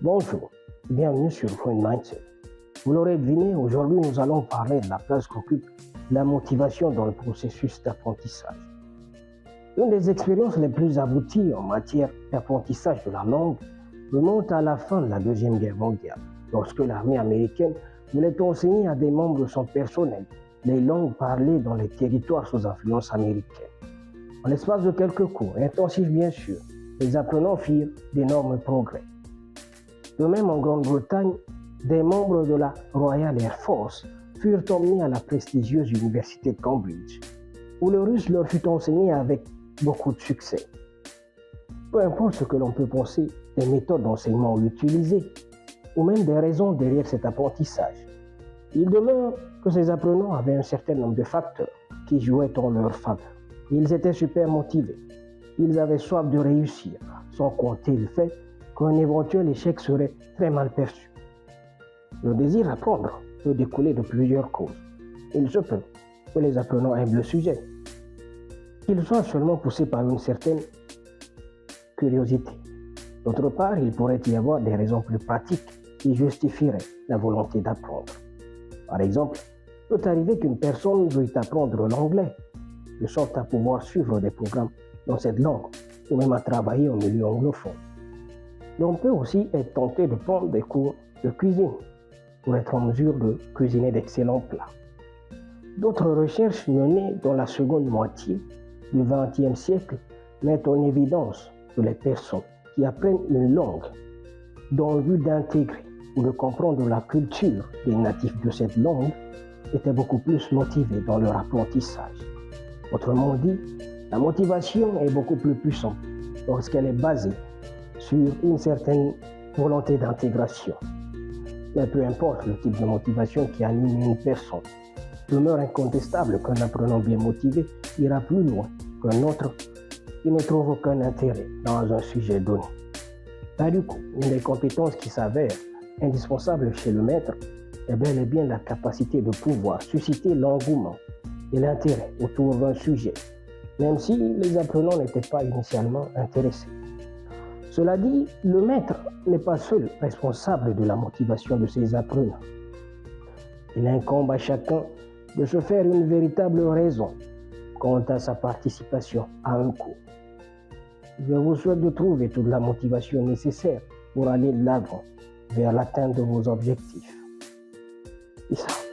Bonjour, bienvenue sur Fluent Mindset. Vous l'aurez deviné, aujourd'hui nous allons parler de la place qu'occupe la motivation dans le processus d'apprentissage. Une des expériences les plus abouties en matière d'apprentissage de la langue remonte à la fin de la Deuxième Guerre mondiale, lorsque l'armée américaine voulait enseigner à des membres de son personnel les langues parlées dans les territoires sous influence américaine. En l'espace de quelques cours, intensifs bien sûr, les apprenants firent d'énormes progrès. De même en Grande-Bretagne, des membres de la Royal Air Force furent emmenés à la prestigieuse université de Cambridge, où le russe leur fut enseigné avec beaucoup de succès. Peu importe ce que l'on peut penser des méthodes d'enseignement utilisées, ou même des raisons derrière cet apprentissage, il demeure que ces apprenants avaient un certain nombre de facteurs qui jouaient en leur faveur. Ils étaient super motivés, ils avaient soif de réussir, sans compter le fait qu'un éventuel échec serait très mal perçu. Le désir d'apprendre peut découler de plusieurs causes. Il se peut que les apprenants aiment le sujet, qu'ils soient seulement poussés par une certaine curiosité. D'autre part, il pourrait y avoir des raisons plus pratiques qui justifieraient la volonté d'apprendre. Par exemple, il peut arriver qu'une personne veuille apprendre l'anglais, de sorte à pouvoir suivre des programmes dans cette langue, ou même à travailler au milieu anglophone. L'on peut aussi être tenté de prendre des cours de cuisine pour être en mesure de cuisiner d'excellents plats. D'autres recherches menées dans la seconde moitié du XXe siècle mettent en évidence que les personnes qui apprennent une langue dans le but d'intégrer ou de comprendre la culture des natifs de cette langue étaient beaucoup plus motivées dans leur apprentissage. Autrement dit, la motivation est beaucoup plus puissante lorsqu'elle est basée sur une certaine volonté d'intégration. Mais peu importe le type de motivation qui anime une personne, demeure incontestable qu'un apprenant bien motivé ira plus loin qu'un autre qui ne trouve aucun intérêt dans un sujet donné. Là, du coup, une des compétences qui s'avère indispensable chez le maître est bel et bien la capacité de pouvoir susciter l'engouement et l'intérêt autour d'un sujet, même si les apprenants n'étaient pas initialement intéressés. Cela dit, le maître n'est pas seul responsable de la motivation de ses apprenants. Il incombe à chacun de se faire une véritable raison quant à sa participation à un cours. Je vous souhaite de trouver toute la motivation nécessaire pour aller de l'avant vers l'atteinte de vos objectifs. Peace out.